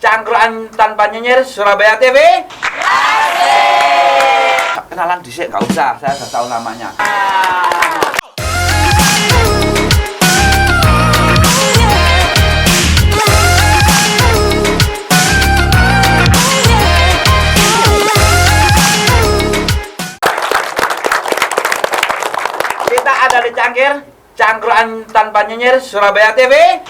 Cangkruan Tanpa Nyinyir Surabaya TV. Asik. Kenalan dhisik nggak usah, saya sudah tahu namanya. Kita ada di Cangkruan Tanpa Nyinyir Surabaya TV.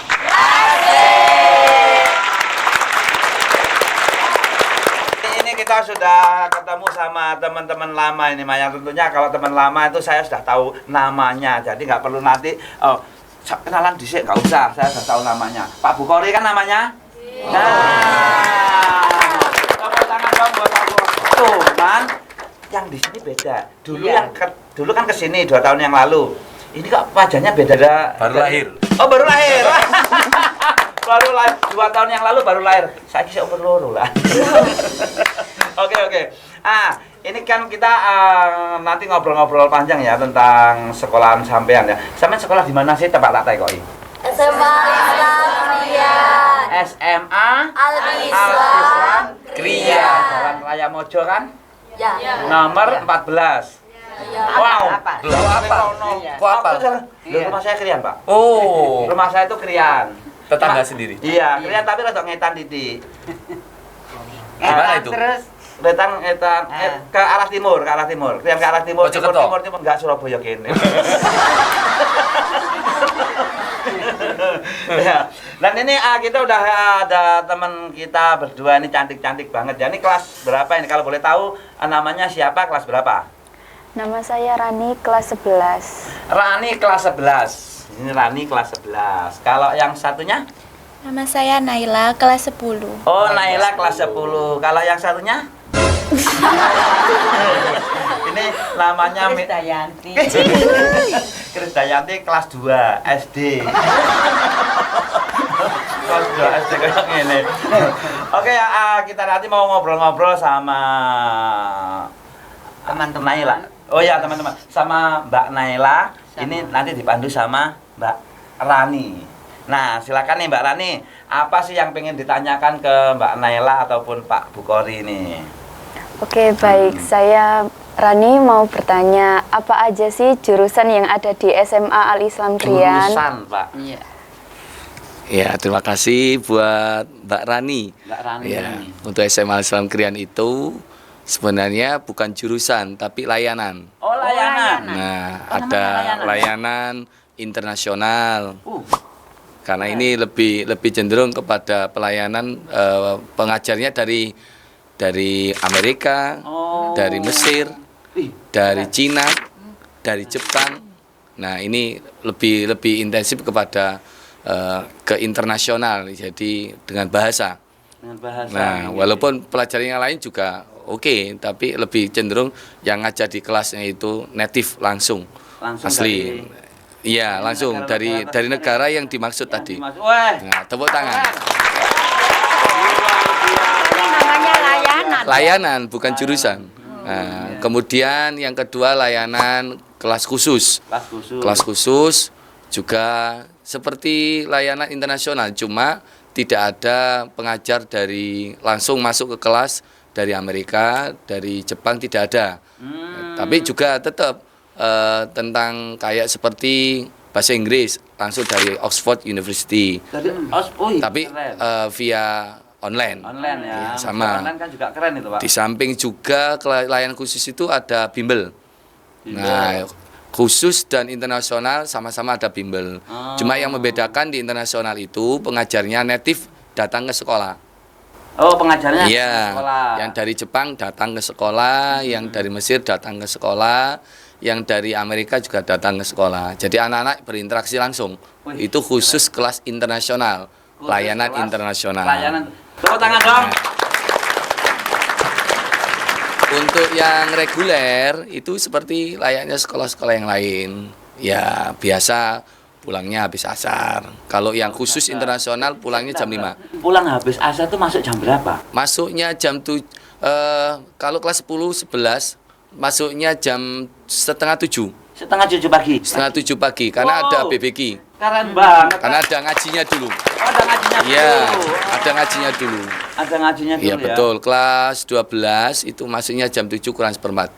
Kita sudah ketemu sama teman-teman lama ini, Maya. Tentunya kalau teman lama itu saya sudah tahu namanya, jadi nggak perlu nanti kenalan dhisik, nggak usah, saya sudah tahu namanya. Pak Bukhari kan namanya? Nah, tepuk tangan dong buat aku. Tuh, man, yang di sini beda. Dulu kan kesini 2 tahun yang lalu. Ini kok wajahnya beda. Baru lahir. Oh, baru lahir. Baru lahir 2 tahun yang lalu baru lahir. Saya kisah umur loro lah. Oke. Ini kan kita nanti ngobrol-ngobrol panjang ya tentang sekolahan sampean ya. Sampean sekolah di mana sih, tempat tak takoki? SMA Islam Krian. SMA Al-Islam Krian. Jalan Raya Mojo kan? Ya. Nomor 14. Wow. Loh, apa? Kok apa? Rumah saya Krian, Pak. Oh, Rumah saya itu Krian. tetangga sendiri. Iya, Krian tapi rada ngetan titik. Gimana itu? Terus Ngetan ke arah timur, Krian ke arah timur, Mojokerto. timur enggak Surabaya kene. Ya. Dan ini kita udah ada teman kita berdua ini cantik-cantik banget. Ya, ini kelas berapa ini kalau boleh tahu namanya siapa, kelas berapa? Nama saya Rani, kelas 11. Rani kelas 11. Ini Rani kelas 11. Kalau yang satunya? Nama saya Naila, kelas 10. Oh, Naila kelas 10. Kalau yang satunya? Ini namanya Krisdayanti. Krisdayanti kelas 2 SD. Kelas 2 SD kayak gini. Oke ya, kita nanti mau ngobrol-ngobrol sama Teman-teman. Naila. Oh ya, teman-teman. Sama Mbak Naila. Ini nanti dipandu sama Mbak Rani. Nah, silakan nih Mbak Rani. Apa sih yang pengen ditanyakan ke Mbak Naila ataupun Pak Bukhari ini? Oke, baik. Saya Rani mau bertanya, apa aja sih jurusan yang ada di SMA Al-Islam Krian? Jurusan, Pak. Iya. Ya, terima kasih buat Mbak Rani. Mbak Rani. Ya, untuk SMA Islam Krian itu sebenarnya bukan jurusan, tapi layanan. Oh, layanan. Nah, Oh, ada namanya layanan internasional. Uh, Karena ini lebih cenderung kepada pelayanan pengajarnya dari Amerika, Oh. dari Mesir, Ih, dari Cina, dari Jepang. Nah, ini lebih intensif kepada ke internasional, jadi dengan bahasa. dengan bahasa. Nah, ini. walaupun pelajaran yang lain juga oke, tapi lebih cenderung yang ngajar di kelasnya itu native langsung asli. Iya, langsung dari negara yang dimaksud tadi. Wah. Nah, tepuk tangan. Ini namanya layanan. Layanan bukan jurusan. Nah, kemudian yang kedua layanan kelas khusus. Kelas khusus. Kelas khusus juga seperti layanan internasional, cuma tidak ada pengajar dari langsung masuk ke kelas dari Amerika, dari Jepang tidak ada. Tapi juga tetap tentang kayak seperti bahasa Inggris langsung dari Oxford University. Tapi via online. Online ya. Iya, sama. Online kan juga keren itu, Pak. Di samping juga layanan khusus itu ada bimbel. Nah, khusus dan internasional sama-sama ada bimbel. Oh. Cuma yang membedakan di internasional itu pengajarnya native datang ke sekolah. Oh, pengajarnya Iya, sekolah. yang dari Jepang datang ke sekolah, yang dari Mesir datang ke sekolah, yang dari Amerika juga datang ke sekolah. Jadi anak-anak berinteraksi langsung. Wih, Itu khusus kelas internasional, Khusus layanan kelas internasional. Layanan. Tepuk tangan dong. Untuk yang reguler itu seperti layaknya sekolah-sekolah yang lain. Ya, biasa pulangnya habis asar. Kalau yang khusus internasional pulangnya jam 5. Pulang habis asar tuh masuk jam berapa? Masuknya jam kalau kelas 10 11 masuknya jam setengah 7. Setengah 7 pagi. Setengah 7 pagi karena Wow. ada BBQ. Keren banget. Karena ada ngajinya dulu. Oh, ada ngajinya dulu. Iya, ada ngajinya dulu. Ada ngajinya dulu Iya, ya. betul. Kelas 12 itu masuknya jam 7 kurang seperempat.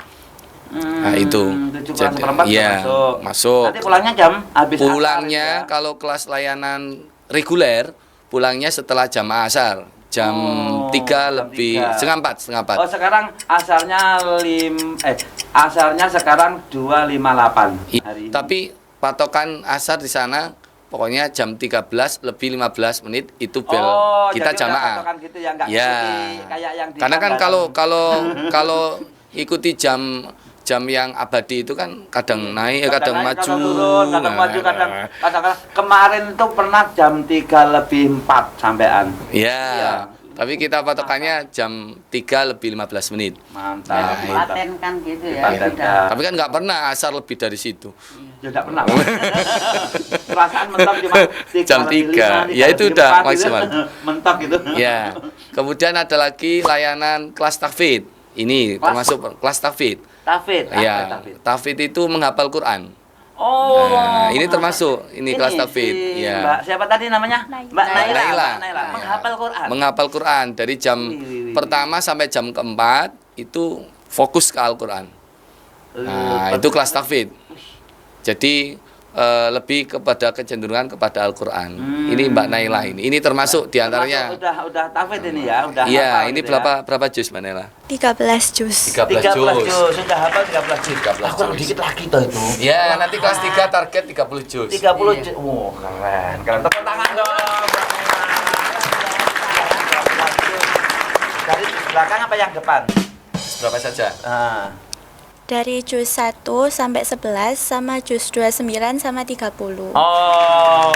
Nah, itu. 7 kurang seperempat Iya, masuk. masuk. Nanti pulangnya jam habis asar Pulangnya ya? kalau kelas layanan reguler, pulangnya setelah jam asar. Jam Oh, 3 jam lebih 3. setengah 4. Oh, sekarang asarnya sekarang 2.58 hari ini. Tapi patokan asar di sana pokoknya jam 13 lebih 15 menit itu bel kita jadi udah jamaah. patokan gitu ya, nggak Ya. ikuti kayak yang di Karena kan Kandangan. kalau ikuti jam yang abadi itu kan kadang naik, kadang naik, maju. kadang turun, kadang Nah, maju, kadang kemarin itu pernah jam 3 lebih 4 sampean. Iya. Iya. Tapi kita patokannya jam 3 lebih 15 menit. Mantap, Nah, mantap. Paten kan gitu ya. Dipatenkan. Tapi kan nggak pernah asar lebih dari situ. Ya enggak pernah. Perasaan mentok cuma 3 Jam lebih 3. 5, Ya, itu 3 lebih udah 4 gitu. maksimal. Mentok gitu. Ya. Kemudian ada lagi layanan kelas tahfidz. Ini termasuk kelas tahfidz. Tafid. Ya, tahfidz itu menghafal Quran. Oh. Nah, ini termasuk ini kelas tahfidz. Si Ya. Mbak siapa tadi namanya? Mbak Naila. Naila. Mbak Naila. Menghafal Quran. Menghafal Quran dari jam Wih. pertama sampai jam keempat itu fokus ke Al-Quran. Nah, itu kelas tahfidz. Jadi lebih kepada kecenderungan kepada Al-Quran. Ini Mbak Naila ini. Ini termasuk diantaranya. Udah tafid ini ya, udah Iya, hafal ini gitu ya. berapa juz Mbak Naila? 13 juz. 13 juz. Sudah hafal 13 juz. 13 Aku juz. dikit lagi toh itu. Ya, nanti kelas 3 target 30 juz. 30 juz. Wow, keren. Keren. Tepuk tangan dong. Dari belakang apa yang depan? Berapa saja? Ah. Dari juz 1 sampai 11 sama juz 29 sama 30. Oh.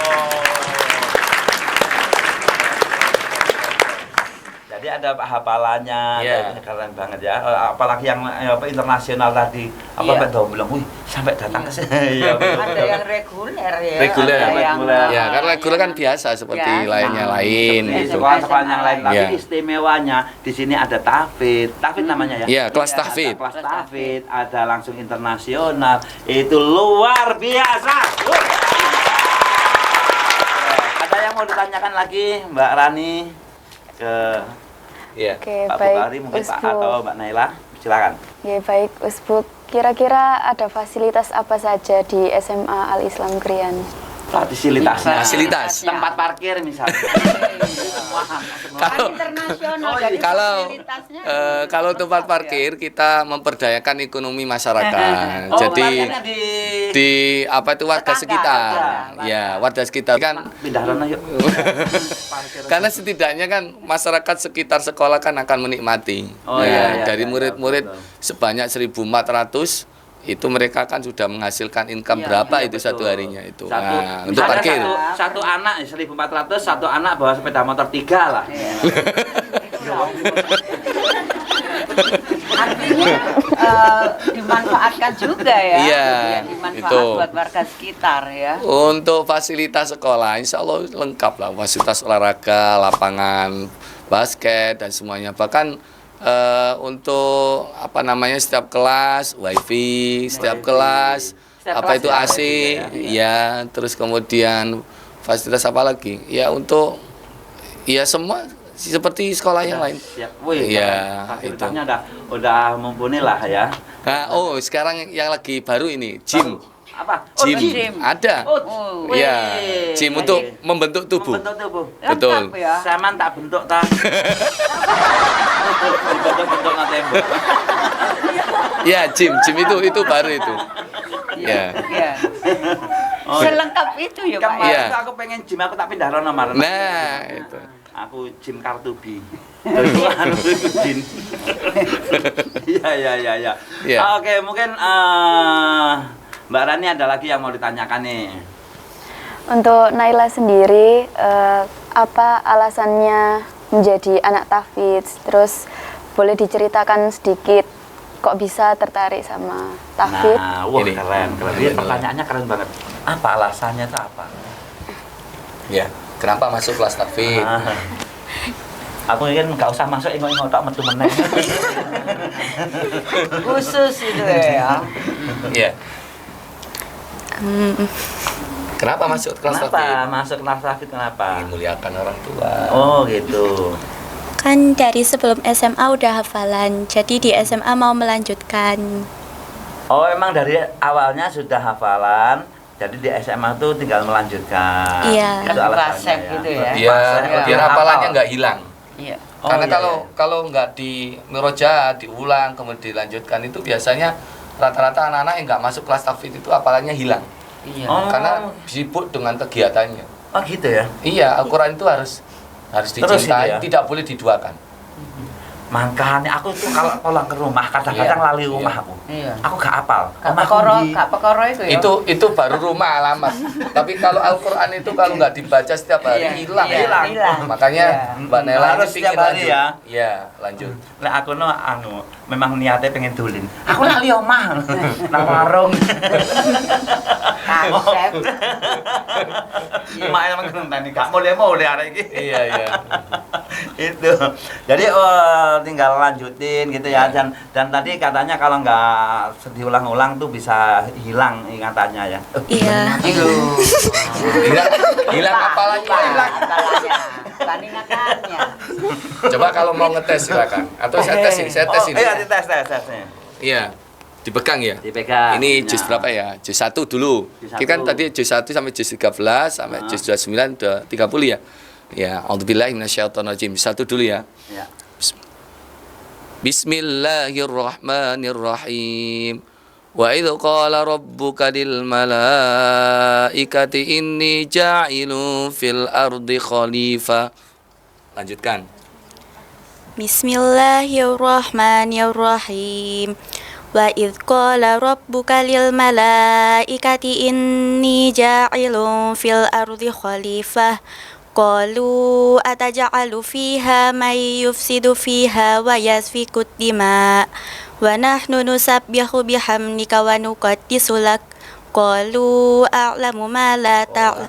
Jadi ada hafalannya, Iya. keren banget ya. Apalagi yang internasional tadi, apa Iya. Mbak Dom bilang, wih sampai datang ke sini. Iya, betul, Ada betul. yang reguler ya. Reguler. Ada yang Reguler. Ya, karena reguler kan biasa seperti Biasa. lainnya lain Di gitu. sekolah-sekolah yang lain, tapi Iya. istimewanya di sini ada tahfidz. Tahfidz namanya ya? Iya, kelas Ada tahfidz. kelas tahfidz, ada langsung internasional. Itu luar biasa. Ada yang mau ditanyakan lagi Mbak Rani ke Iya. Oke, Pak baik Bukhari, mungkin Pak Usbu. atau Mbak Naila? Silakan. Ya, baik Usbu. Kira-kira ada fasilitas apa saja di SMA Al-Islam Krian? Fasilitasnya. Fasilitas. Tempat parkir misalnya. Kalau internasional Oh, jadi iya. fasilitasnya. kalau tempat parkir kita memperdayakan ekonomi masyarakat. Oh, Jadi parkirnya di apa itu warga Tetangga, sekitar. tetangga. Ya, warga sekitar kan pindah rono yuk. Parkir. karena setidaknya kan masyarakat sekitar sekolah kan akan menikmati. Oh, Nah, iya, iya, dari iya, murid-murid betul. sebanyak 1.400 itu mereka kan sudah menghasilkan income Iya, berapa Iya, itu betul. satu harinya itu. Satu, Nah, untuk misalnya parkir. Satu anak 1.400, satu anak bawa sepeda motor 3 lah. Iya. Artinya dimanfaatkan juga ya. Iya, Dimanfaat itu. buat warga sekitar ya. Untuk fasilitas sekolah, insya Allah lengkap lah. Fasilitas olahraga, lapangan basket dan semuanya. Bahkan untuk apa namanya setiap kelas wifi, setiap kelas Setiap apa kelas itu ya, AC, wifi ya. Terus kemudian fasilitas apa lagi? Ya untuk ya semua seperti sekolah yang lain. Siap. Wih, Iya, fasilitasnya udah mumpuni lah ya. Nah, oh sekarang yang lagi baru ini gym. Apa? Gym. gym. Ada. Oh, Ya, wih. gym untuk membentuk tubuh. Membentuk tubuh. Betul. Lengkap ya. Saman tak bentuk tak. Bentuk-bentuk nggak tembok. Ya, gym itu baru itu. Ya. Iya. Oh. Selengkap itu ya Pak. Kemarin Iya. tuh aku pengen gym, aku tak pindah rono Mar. Nah, itu. Aku gym kartubi. Terus anu itu gym. Iya. Iya. Oke, mungkin Mbak Rani ada lagi yang mau ditanyakan nih. Untuk Naila sendiri, apa alasannya menjadi anak tahfidz? Terus boleh diceritakan sedikit kok bisa tertarik sama tahfidz? Nah, wah Ini. keren. Ini pertanyaannya keren banget. Apa alasannya itu apa? Ya. Kenapa masuk kelas tahfidz? Aku ingin nggak usah masuk ingok-ingok tok metu meneh. Khusus itu ya. Ya. Kenapa masuk kelas Kenapa tahfidz? masuk kelas tahfidz kenapa? Ingin muliakan orang tua. Oh gitu. Kan dari sebelum SMA udah hafalan, jadi di SMA mau melanjutkan. Oh emang dari awalnya sudah hafalan, jadi di SMA tuh tinggal melanjutkan. Iya. Itu Lebih alasannya pasif ya. gitu ya. Biar hafalannya nggak hilang. Iya. Oh, Karena iya, kalau nggak di meroja diulang kemudian dilanjutkan itu biasanya rata-rata anak-anak yang nggak masuk kelas tahfidz itu hafalannya hilang. Iya. Oh. Karena sibuk dengan kegiatannya. Oh gitu ya. Iya, Al-Quran itu harus Terus dicintai, itu ya? tidak boleh diduakan. Makanya aku tuh kalau pulang ke rumah kadang-kadang Iya. lali rumah Iya. aku. Iya. Aku gak apal. Kak Omahku Pekoro, di- Kak Pekoro itu ya. Itu baru rumah alamat. Tapi kalau Al-Quran itu kalau nggak dibaca setiap hari Iya, hilang. iya, hilang. Makanya Iya. Mbak Nela Harus ini pingin setiap hari lanjut. ya? Iya, lanjut. Nah aku no memang niatnya pengen dulin. Aku lali omah nang warung. Konsep. Mak emang ngenteni gak mulai arek iki. Iya, iya. Itu. Jadi tinggal lanjutin gitu ya. Dan tadi katanya kalau nggak diulang-ulang tuh bisa hilang ingatannya ya. Iya. Hilang hafalannya. Hafalannya. Bukan ingatannya. Coba kalau mau ngetes silakan. Atau saya tes ini, saya tes ini. Iya, tesnya. Iya. Dipegang ya. Dipegang. Ini juz Nah. berapa ya? Juz 1 dulu. Juz Kita kan 1. tadi juz 1 sampai juz 13 sampai juz 29 udah 30 ya. Ya, a'udzubillahi minasyaitonirrajim. 1 dulu ya. Ya. Bismillahirrahmanirrahim. Wa idh qala rabbuka lil malaikati inni ja'ilun fil ardi khalifah. Lanjutkan. Bismillahirrahmanirrahim. Wa idh qala rabbuka lil malaikati inni ja'ilun fil ardi khalifah. Qalu ataj'alu fiha may yufsidu fiha wa yasfiku dima wa nahnu nusabbihu bihamdika wa nuqaddisu lak. Qalu a'lamu ma la ta'lamun.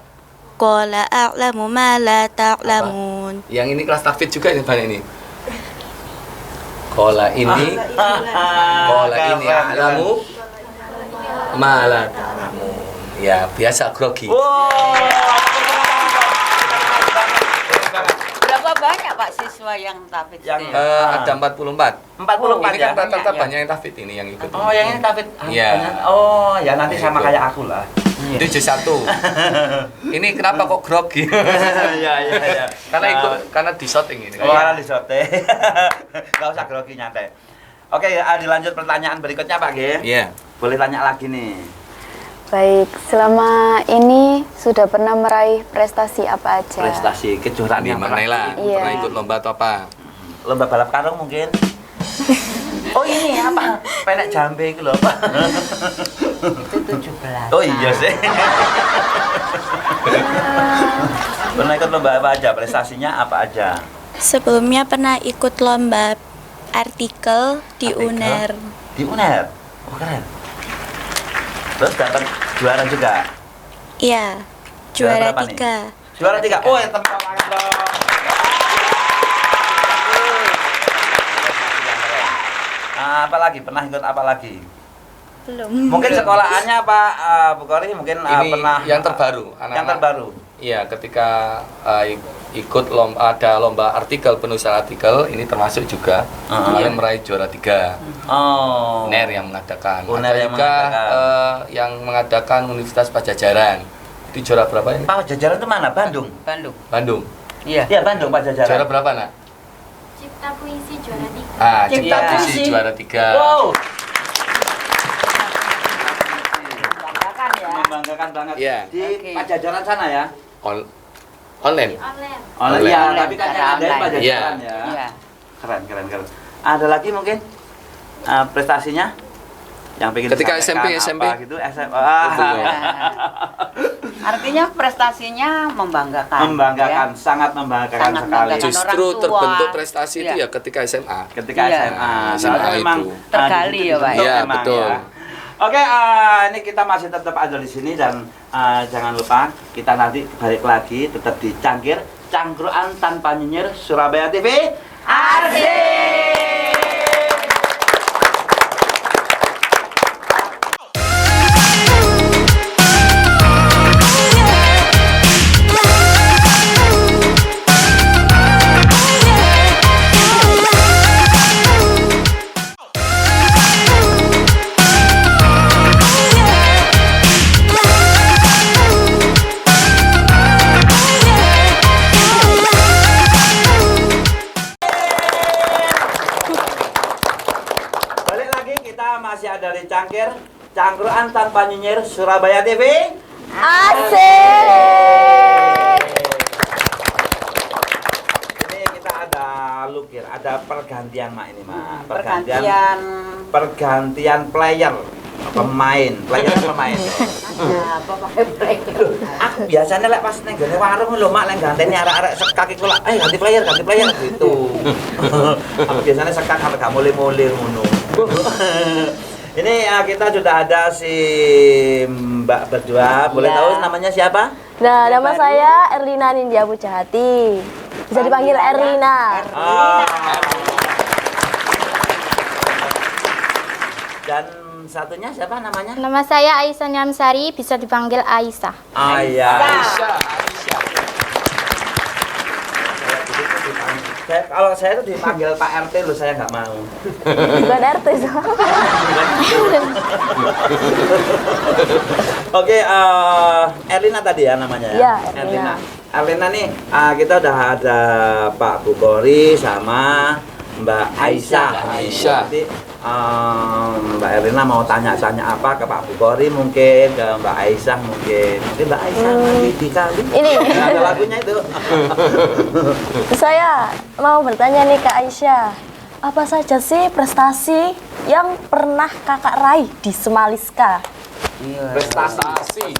Qala a'lamu ma la ta'lamun. Yang ini kelas tahfidz juga ini Bang ini. Kola ini a'lamu ma la ta'lamun. Ya, biasa grogi. Berapa banyak Pak siswa yang tahfidz Yang, itu? Ada 44. 44 Ini ya. kan rata-rata Banyak, ya. banyak yang tahfidz ini yang ikut. Oh, yang ini tahfidz. Iya. Oh, ya nanti Ya, sama itu. kayak aku lah. Itu juz 1. Ini kenapa kok grogi? Iya, iya. Karena di shooting ini. Oh, karena disote. Gak usah grogi nyantai. Oke, dilanjut pertanyaan berikutnya Pak G. Iya. Boleh tanya lagi nih. Baik, selama ini sudah pernah meraih prestasi apa aja? Prestasi kejuaraan Di yang Manila. Iya. Pernah ikut lomba atau apa? Lomba balap karung mungkin. Oh ini apa? Penek jambe itu loh Pak. Itu 17. Oh iya sih. Pernah ikut lomba apa aja? Prestasinya apa aja? Sebelumnya pernah ikut lomba artikel di Artikel? UNER. Di UNER. Oh keren. Terus dapat juara juga. Iya, Juara juara berapa nih? 3. Juara 3. Oh, ya tepuk tangan dong. Apa lagi? Pernah ikut apa lagi? Belum. Mungkin sekolahannya Pak Bu Kori mungkin Ini pernah yang terbaru. Yang Anak-anak. terbaru. Iya, ketika ikut ada lomba artikel, penulisan artikel, ini termasuk juga kemarin meraih juara 3. Oh. UNER yang mengadakan. UNER Ada yang juga mengadakan. yang mengadakan Universitas Pajajaran. Itu juara berapa ini? Pak Jajaran itu mana? Bandung. Bandung. Bandung. Iya. Iya, Bandung Pak Jajaran. Juara berapa, Nak? Cipta puisi juara 3. Ah, Cipta Cipta Puisi Puisi. juara 3. Wow. Membanggakan ya. Membanggakan banget. Iya. Di Oke. Pak Jajaran sana ya. Online. Oh Online. iya, Online, tapi kan secara yang ada Pak online. Jajaran Iya. ya. Iya. Keren. Ada lagi mungkin prestasinya yang pengen Ketika disampaikan SMP? apa gitu SMP. Belum. Artinya prestasinya membanggakan. Membanggakan, ya. sangat membanggakan Sangat sekali. membanggakan. Justru orang tua. terbentuk prestasi itu Iya. ya ketika SMA. Ketika Iya. SMA. SMA Soalnya memang itu. Tergali ya, Pak. Iya, memang betul. ya. Oke, ini kita masih tetap ada di sini dan jangan lupa kita nanti balik lagi tetap di Cangkruan Tanpa Nyinyir Surabaya TV. Asik. masih ada di Cangkir, Cangkruan tanpa nyinyir, Surabaya TV. Asik. Ini kita ada lukir, ada pergantian mak ini mak. Pergantian Player, pemain pemain. apa pakai break. Aku biasanya lek pas neng gone warung lho mak lek ganteni arek-arek sekaki kula, ganti player gitu. Aku biasanya sekak sampai gak mulai-mulai ngono. Ini kita sudah ada si Mbak berdua. Boleh Ya. tahu namanya siapa? Nah, nama saya Erlina Nindya Pujahati. Bisa dipanggil Erlina. Dan satunya siapa namanya? Nama saya Aisyah Nyamsari, bisa dipanggil Aisyah. Kalau saya itu dipanggil Pak RT loh, saya nggak mau. Bukan RT. Oke, Erlina tadi ya namanya ya? Iya, Erlina. Erlina nih, kita udah ada Pak Bukhari sama Mbak Aisyah. Nanti Mbak Erlina mau tanya-tanya apa ke Pak Bukhari mungkin, ke Mbak Aisyah mungkin. Mungkin Mbak Aisyah nanti dikali. Ini. Ada lagunya itu. Saya mau bertanya nih ke Aisyah. Apa saja sih prestasi yang pernah kakak raih di Semaliska? Prestasi.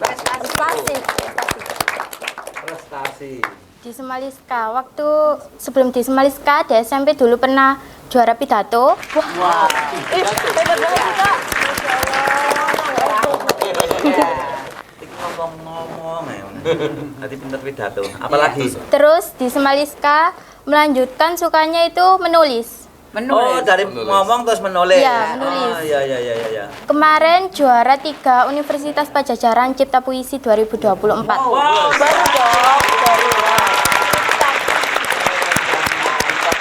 Prestasi. Di Semaliska, waktu sebelum di Semaliska, di SMP dulu pernah juara pidato. Wah. Hebat banget sih, Kak. Ngomong-ngomong ya. Nanti pinter pidato. Apalagi? Terus di Semaliska melanjutkan sukanya itu menulis. Oh, dari ngomong terus menulis. Iya, menulis. Oh, iya. Kemarin juara 3 Universitas Pajajaran Cipta Puisi 2024. Wow, Baru dong.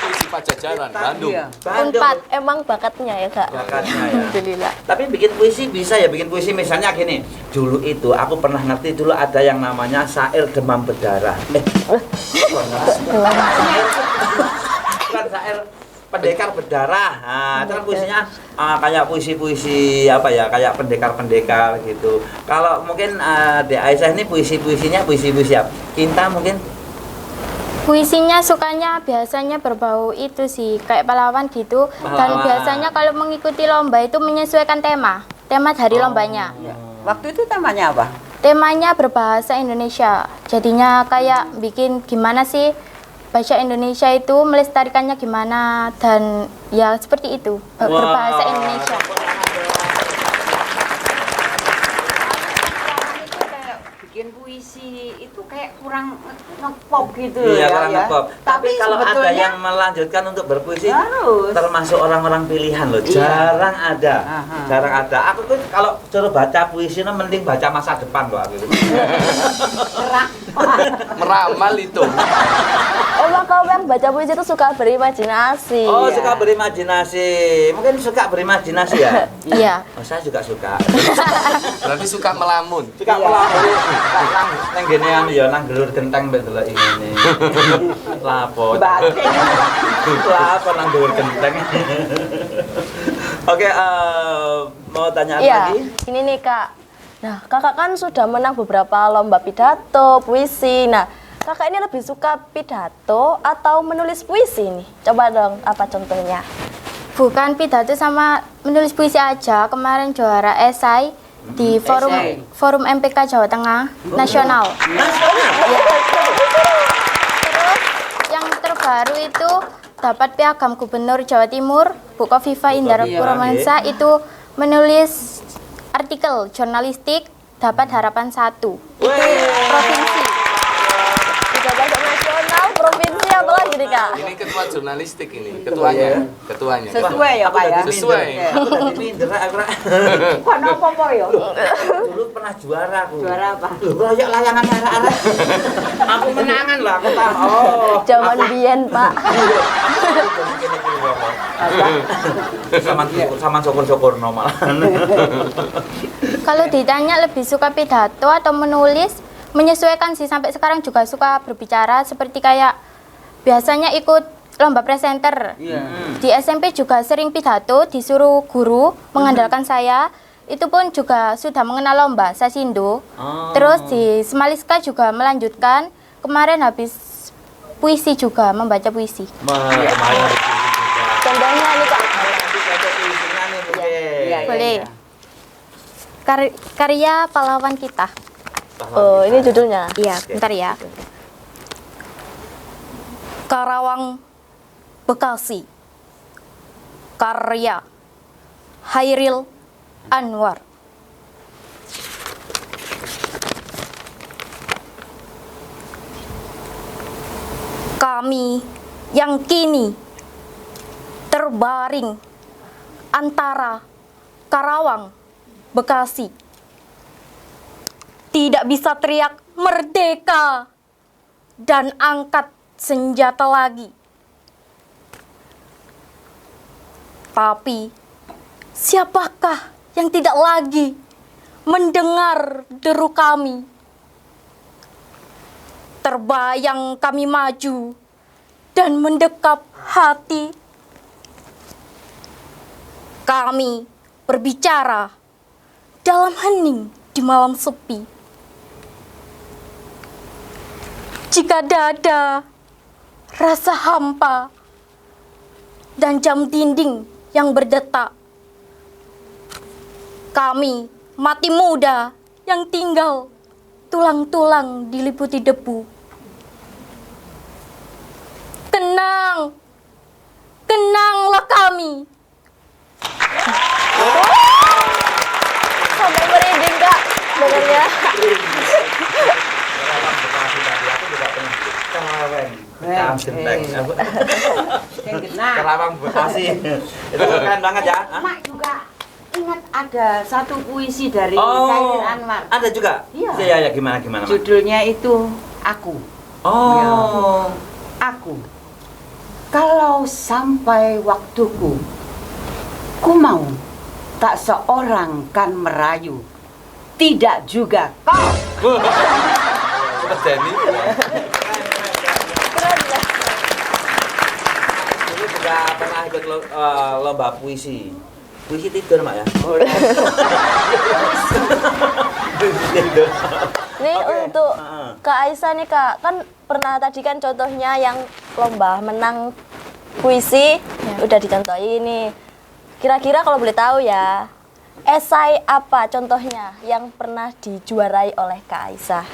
Puisi Pajajaran, Bandung. Unpad. Emang bakatnya ya, Kak? Bakatnya ya. Alhamdulillah. Tapi bikin puisi bisa ya, bikin puisi misalnya gini. Dulu itu aku pernah ngerti dulu ada yang namanya syair demam berdarah. Bukan syair pendekar berdarah. Nah, itu kan puisinya kayak puisi-puisi apa ya, kayak pendekar-pendekar gitu. Kalau mungkin Dek Aisyah ini puisi-puisinya puisi-puisi apa? Cinta mungkin? Puisinya sukanya biasanya berbau itu sih, kayak pahlawan gitu. Dan Pahlawan. biasanya kalau mengikuti lomba itu menyesuaikan tema dari lombanya. Waktu itu temanya apa? Temanya berbahasa Indonesia. Jadinya kayak bikin gimana sih bahasa Indonesia itu melestarikannya gimana, dan ya seperti itu, berbahasa Indonesia. Bikin puisi itu kayak kurang ngepop gitu Iya, ya. kurang ngepop. Tapi kalau ada sebetulnya yang melanjutkan untuk berpuisi, harus. termasuk orang-orang pilihan loh. Iya. Jarang ada. Aha. Jarang ada. Aku tuh kalau suruh baca puisi, mending baca masa depan loh aku. Meramal itu. Emang kalau yang baca puisi itu suka berimajinasi. Oh, Iya. suka berimajinasi. Mungkin suka berimajinasi ya? Iya. Oh, saya juga suka. Berarti suka melamun. Suka melamun. Nang gene anu ya, nang gelur genteng mbek delok ngene. Lapo. Batin. Lapo nang gelur genteng. Oke, mau tanya apa Iya, lagi? ini nih Kak. Nah, Kakak kan sudah menang beberapa lomba pidato, puisi. Nah, Kakak ini lebih suka pidato atau menulis puisi nih? Coba dong, apa contohnya? Bukan pidato sama menulis puisi aja. Kemarin juara esai di forum MPK Jawa Tengah nasional. Ya. Terus yang terbaru itu dapat piagam Gubernur Jawa Timur, Bu Kofifa Indar Parawansa, itu menulis artikel jurnalistik dapat harapan 1. Itu provinsi. Sudah masuk nasional, provinsi, apa lagi nih Kak? Ini ketua jurnalistik ini, ketuanya. Sesuai ya Pak ya? Sesuai. Aku tadi minder aku. Bukan apa-apa ya? Dulu pernah juara aku. Juara apa? Loh, royok layangan arek-arek. Aku menangan lah, aku tahu. Oh. Zaman biyen, Pak. Sama syukur-syukur normal. Kalau ditanya lebih suka pidato atau menulis, menyesuaikan sih. Sampai sekarang juga suka berbicara, seperti kayak biasanya ikut lomba presenter. Iya. Di SMP juga sering pidato, disuruh guru mengandalkan saya. Itu pun juga sudah mengenal lomba Sasindo. Terus di Semaliska juga melanjutkan. Kemarin habis puisi juga, membaca puisi. Contohnya nih Kak. Boleh. Karya pahlawan kita. Oh, ini judulnya. Iya, bentar ya. Karawang, Bekasi. Karya Hairil Anwar. Kami yang kini terbaring antara Karawang, Bekasi, tidak bisa teriak merdeka dan angkat senjata lagi. Tapi siapakah yang tidak lagi mendengar deru kami? Terbayang kami maju dan mendekap hati. Kami berbicara dalam hening di malam sepi. Jika dada rasa hampa dan jam dinding yang berdetak, kami mati muda yang tinggal tulang-tulang diliputi debu. Kenang, kenanglah kami. Sampai merinding Kak dengarnya. Karawang Bekasi. Itu keren banget ya. Hah? Mak juga ingat ada satu puisi dari Oh, Hairil Anwar. ada juga? Iya. Ya, gimana Mak? Judulnya itu Aku. Oh. Aku. Kalau sampai waktuku, ku mau tak seorang kan merayu, tidak juga kau. Jadi Ini juga pernah ikut lomba puisi. Puisi tidur Mak ya? Nih Oke. untuk Heeh. Kak Aisyah nih Kak, kan pernah tadi kan contohnya yang lomba menang puisi, udah dicontohin nih. Kira-kira kalau boleh tahu ya, esai apa contohnya yang pernah dijuarai oleh Kak Aisyah?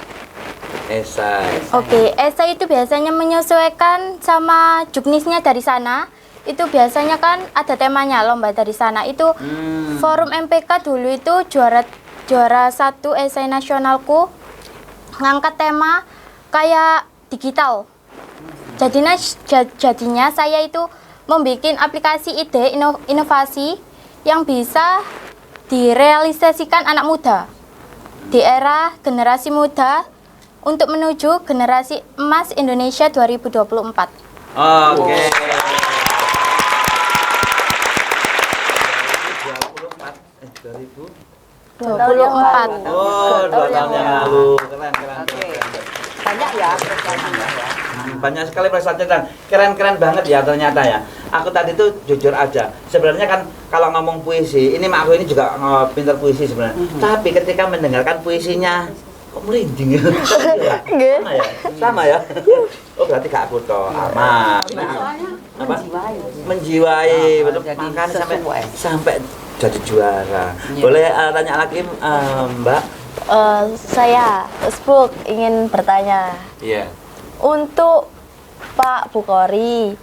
Esai. Oke, esai itu biasanya menyesuaikan sama juknisnya dari sana. Itu biasanya kan ada temanya lomba dari sana. Itu forum MPK dulu itu juara satu esai nasionalku ngangkat tema kayak digital. Jadinya saya itu membuat aplikasi ide inovasi yang bisa direalisasikan anak muda di era generasi muda untuk menuju generasi emas Indonesia 2024. Oke. 24. Oh, 2 tahun yang lalu. Keren. Banyak ya prestasinya ya. Banyak sekali prestasi dan keren-keren banget ya ternyata ya. Aku tadi tuh jujur aja. Sebenarnya kan kalau ngomong puisi, ini Mak aku ini juga pintar puisi sebenarnya. Tapi ketika mendengarkan puisinya kok merinding ya? Sama ya? Sama ya? Oh berarti Kak aku toh aman. Apa? Menjiwai. Betul. Jadi Makanya sesuai. sampai jadi juara. Boleh tanya lagi Mbak? Saya Usbuk ingin bertanya iya. untuk Pak Bukhari.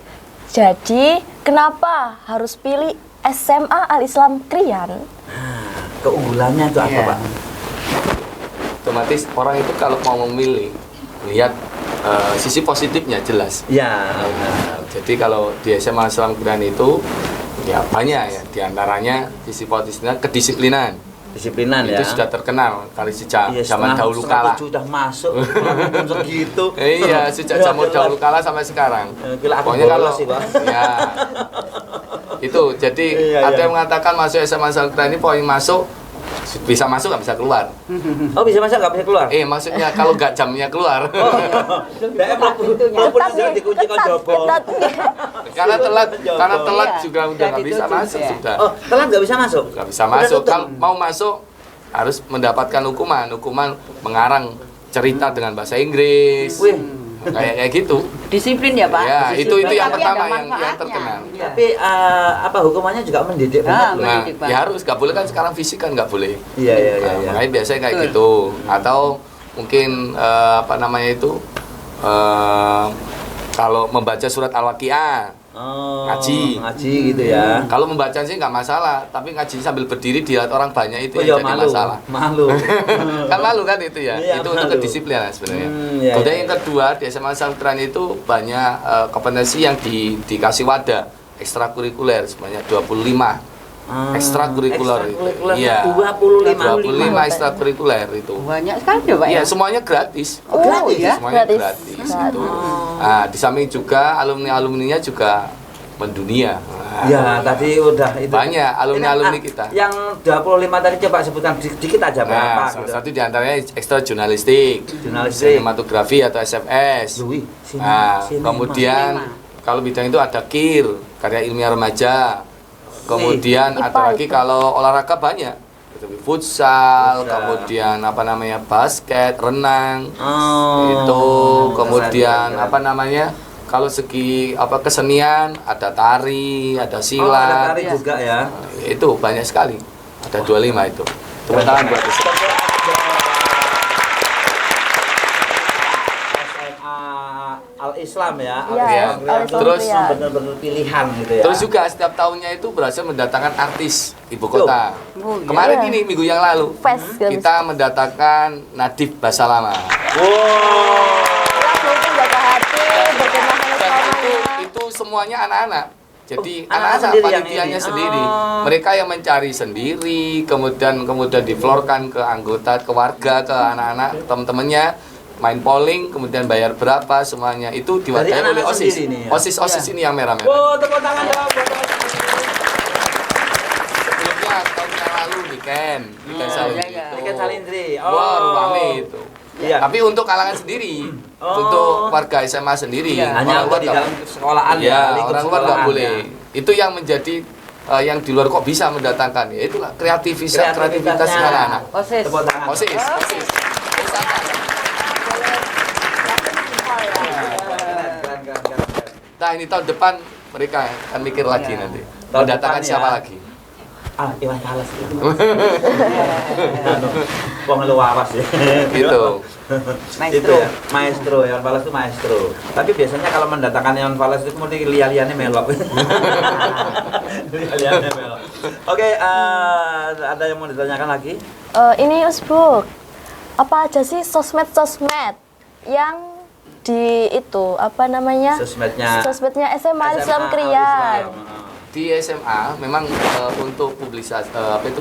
Jadi kenapa harus pilih SMA Al Islam Krian? Keunggulannya itu apa Iya. Pak? Otomatis orang itu kalau mau memilih lihat sisi positifnya jelas. Ya. Jadi kalau di SMA Islam Quran itu ya banyak ya, diantaranya sisi positifnya kedisiplinan. Disiplinan ya. Itu sudah terkenal kali sejak Iya, zaman dahulu setengah kala. sudah masuk belum segitu. Iya, sejak zaman dahulu kala sampai sekarang. Gila, aku Pokoknya kalau bolos sih, Pak. ya itu jadi Iya, ada iya. yang mengatakan masuk SMA Islam Quran ini poin masuk Bisa masuk nggak bisa keluar. Oh, bisa masuk nggak bisa keluar? Maksudnya kalau nggak jamnya keluar. Daerah walaupun sudah dikunci kon jopo. Karena telat juga udah nggak bisa masuk sudah. Oh, telat nggak bisa masuk? Nggak bisa masuk. Kalau mau masuk harus mendapatkan hukuman mengarang cerita dengan bahasa Inggris. Wih. Kayak gitu. Disiplin ya, Pak? Ya, itu yang Tapi pertama ada yang manfaatnya. terkenal. Iya. Tapi apa hukumannya juga mendidik banget loh. Nah, mendidik banget. ya harus nggak boleh kan sekarang fisik kan nggak boleh. Iya. Makanya biasanya kayak Betul. gitu. Atau mungkin apa namanya itu kalau membaca surat Al-Waqiah. Oh, Ngaji. ngaji gitu ya. Kalau membaca sih nggak masalah, tapi ngaji sambil berdiri dilihat orang banyak itu Oh, yang ya, jadi malu. masalah. Malu. Kan malu kan itu ya. Iya, itu untuk malu. kedisiplinan sebenarnya. Iya, Kemudian iya, yang kedua di SMA Pesantren itu banyak kompetensi yang dikasih wadah ekstrakurikuler sebanyak 25. Ekstrakurikuler itu. Iya. 25 ekstrakurikuler itu. Banyak sekali ya, Pak? Iya, ya? semuanya gratis. Oh, gratis ya? Semuanya Gratis. gratis Gratis. itu. Nah, di samping juga alumninya juga mendunia. Nah, Ya, tadi udah itu. banyak alumni Ini, kita. Yang 25 tadi coba sebutkan dikit aja berapa Nah, gitu. salah satu diantaranya ekstra jurnalistik, Jurnalistik. sinematografi atau SFS. Wih, Nah, sinema. kemudian kalau bidang itu ada KIR, karya ilmiah remaja. Kemudian IPA ada lagi itu. kalau olahraga banyak. Futsal, Futsal. kemudian apa namanya basket, renang, Oh. itu kemudian keren. apa namanya kalau segi apa kesenian ada tari, ada Oh, ada silat, tari juga ya. itu banyak sekali. Ada 25 itu. Tepuk tangan buat itu. SMA Al-Islam ya. Iya, Al-Islam. Terus Iya. benar-benar pilihan gitu ya. Terus juga setiap tahunnya itu berhasil mendatangkan artis ibu kota. Oh, iya. Kemarin Iya. ini minggu yang lalu Fest gitu. kita mendatangkan Nadif Basalama. Wow. Lagu itu jaga hati, berkemah sama Dan selamanya. itu semuanya anak-anak. Jadi Oh, anak-anak anak-anak sendiri yang panitianya ini. sendiri. Oh. Mereka yang mencari sendiri, kemudian diflorkan ke anggota, ke warga, ke anak-anak, teman-temannya main polling, kemudian bayar berapa semuanya itu diwadahi oleh anak-anak OSIS. sendiri nih ya? OSIS ini yang merah-merah. Wow, tepuk tangan dong buat teman-teman. Sebelumnya tahun yang lalu weekend Salin iya, iya. itu. Weekend Salindri. Wah, rame itu. Iya. Tapi untuk kalangan sendiri, Oh. untuk warga SMA sendiri, Iya. Hanya orang luar di nggak- dalam sekolahan Iya, lingkup orang luar nggak sekolahan, boleh. ya. Itu yang menjadi yang di luar kok bisa mendatangkan, ya itulah kreativitas Kreativitasnya. anak-anak. OSIS. Tepuk tangan. OSIS. Keren, keren, keren. Nah ini tahun depan mereka akan mikir lagi Iya. nanti Tahun mendatangkan depan, siapa ya. lagi. Iwan Fals itu. Wong lu waras ya. Gitu. Maestro. Itu ya, maestro. Iwan Fals itu maestro. Tapi biasanya kalau mendatangkan Iwan Fals itu kemudian lian-liannya melok. Lian-liannya melok. Oke, ada yang mau ditanyakan lagi? Ini Usbuk, apa aja sih sosmed yang di itu apa namanya sosmednya SMA Islam Krian. Di SMA memang untuk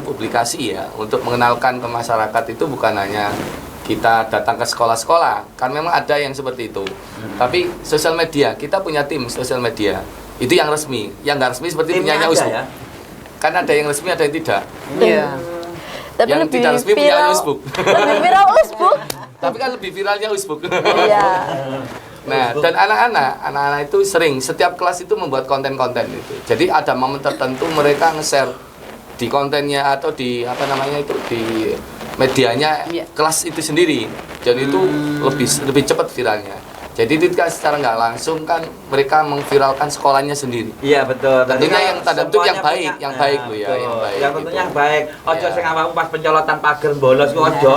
publikasi ya, untuk mengenalkan ke masyarakat itu bukan hanya kita datang ke sekolah-sekolah, kan memang ada yang seperti itu. Tapi sosial media, kita punya tim sosial media. Itu yang resmi, yang nggak resmi seperti Timnya punyanya ada Usbuk. ya? Kan ada yang resmi, ada yang tidak. Iya. Tapi Yang lebih tidak resmi punya viral. Usbuk. Lebih viral Usbuk. Tapi kan lebih viralnya Usbuk. Iya. Nah, dan anak-anak itu sering setiap kelas itu membuat konten-konten itu. Jadi ada momen tertentu mereka nge-share di kontennya atau di apa namanya itu di medianya Iya. kelas itu sendiri. Dan itu lebih cepat viralnya. Jadi itu kan secara nggak langsung kan mereka mengviralkan sekolahnya sendiri. Iya betul. Tentunya Tadi yang tanda kutip yang semuanya baik, punya- yang baik Nah, loh ya, betul. yang baik Yang gitu. tentunya yang baik. Ojo Iya. sing awakmu pas pencolotan pager bolos ku ojo.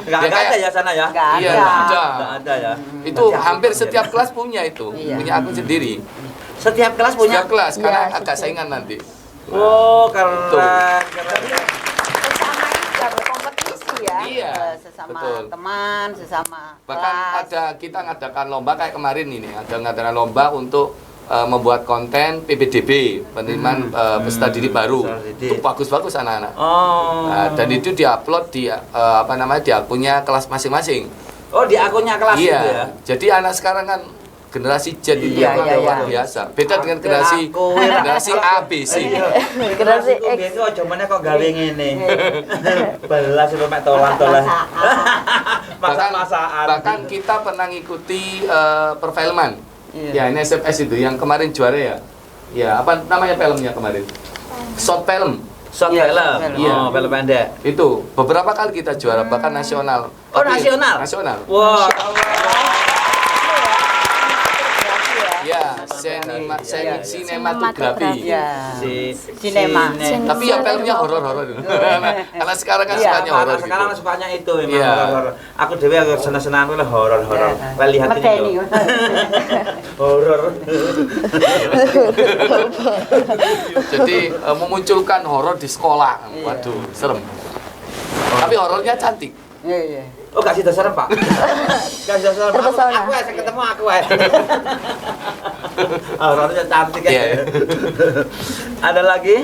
Enggak Ya, ada kayak- ya sana ya? Nggak Iya, ada. ada. Enggak ada ya. Itu hampir setiap kelas punya itu, Iya. punya akun sendiri. Setiap kelas punya. Setiap kelas Iya, karena setiap. agak saingan nanti. Oh, keren. Tuh. Keren. Sesama ini juga berkompetisi ya. Iya, Sesama betul. teman, sesama Bahkan kelas. kita ngadakan lomba kayak kemarin ini, ada ngadakan lomba untuk membuat konten PPDB, penerimaan peserta didik baru. Peserta didik. Itu bagus-bagus anak-anak. Oh. Nah, dan itu diupload di di akunnya kelas masing-masing. Oh, di akunnya kelas Iya. itu ya. Jadi anak sekarang kan generasi Z itu Iya, yang iya, luar iya. biasa. Beda dengan generasi A, B, C. Generasi X. X. Oh, cuman kok gawe ngene. Belas itu mek tolan-tolan. Masak-masakan. Bahkan kita pernah ngikuti perfilman. Iya. Ya, ini SMS itu yang kemarin juara ya. Ya, apa namanya filmnya kemarin? Short film. Short Iya, film. short film. Iya. Oh, film pendek. Itu beberapa kali kita juara bahkan nasional. Oh, nasional? Nasional. Wah. Ya, sinematografi. Iya. Si Sinema. Tapi ya filmnya horor-horor. Karena sekarang kan Iya, sukanya horor gitu. Sekarang sukanya itu memang Iya. horor. Aku dhewe agak seneng-seneng oleh horor-horor. Iya. Lah lihat ini Medeni. loh. Horor. Jadi memunculkan horor di sekolah. Waduh, serem. Tapi horornya cantik. Iya, iya. Oh, gak sih serem, Pak. Gak sih serem. Terpesona. Aku saya ketemu aku ae. Horornya cantik ya. Iya. Ada lagi?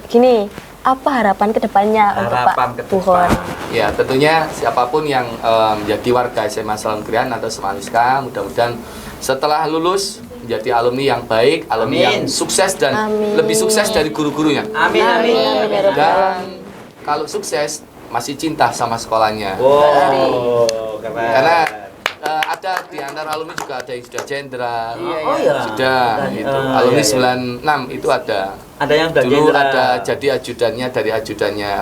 Gini, apa harapan kedepannya untuk Harapan Pak ke Buhon? depan. Ya, tentunya siapapun yang menjadi warga SMA Salam Krian atau Semaliska, mudah-mudahan setelah lulus menjadi alumni yang baik, alumni yang Amin. sukses dan Amin. lebih sukses dari guru-gurunya. Amin, amin. Amin, ya Rabbal Dan kalau sukses masih cinta sama sekolahnya. Wow, keren. Karena ada di antara alumni juga ada yang sudah jenderal. Oh iya. Sudah gitu. Alumni 96 itu ada. Ada yang udah Dulu jenderal. ada jadi ajudannya dari ajudannya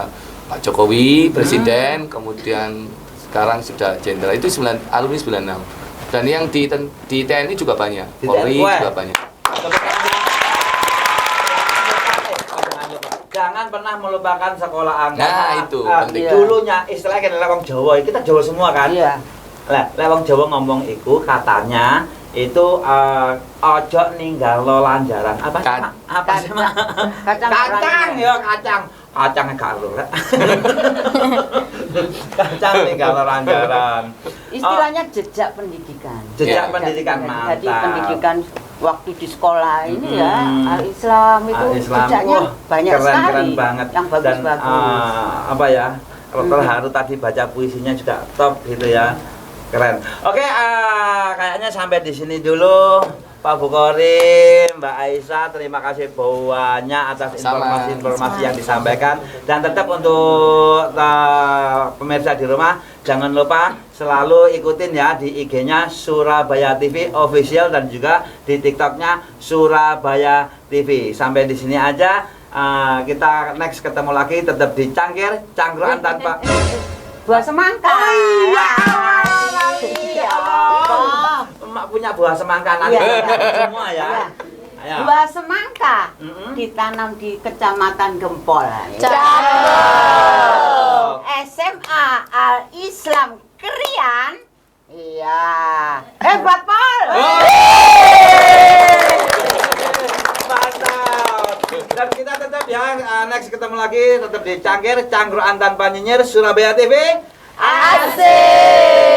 Pak Jokowi, presiden, kemudian sekarang sudah jenderal. Itu alumni 96. Dan yang di TNI juga banyak. Di Polri TNI. juga banyak. Jangan pernah melupakan sekolah Anda. Nah, itu penting. Dulunya istilahnya kan lewong Jawa, kita Jawa semua kan. Iya. Lah, lewong Jawa ngomong iku katanya itu ojo ninggalo lanjaran. Apa sih, Mak? Apa sih, Mak? Kacang Kacang oranye. ya, kacang. Kacangnya gak lho, Rek. Kacang ninggalo lanjaran. Istilahnya jejak pendidikan. Jejak Iya. pendidikan Jadi mantap. pendidikan waktu di sekolah ini ya Hmm. Al-Islam itu Islam, jejaknya wah, banyak keren, sekali keren banget. yang bagus-bagus. Dan apa ya, kalau terharu tadi baca puisinya juga top gitu ya, keren. Oke, kayaknya sampai di sini dulu Pak Bukhari, Mbak Aisyah, terima kasih banyak atas Sama. informasi-informasi yang disampaikan. Dan tetap untuk pemirsa di rumah, jangan lupa selalu ikutin ya di IG-nya Surabaya TV Official dan juga di TikTok-nya Surabaya TV. Sampai di sini aja. Kita next ketemu lagi tetap di Cangkir, Cangkruan tanpa Buah semangka. Oh iya. Iya. Allah. Emak punya buah semangka nanti Iya. semua ya. Iya. Ayo. Buah semangka Mm-mm. ditanam di Kecamatan Gempol. SMA Al-Islam Krian. Iya. Hebat, Pol. Mantap. Dan kita tetap ya next ketemu lagi tetap di Cangkir, Cangkruan tanpa nyinyir Surabaya TV. Asik.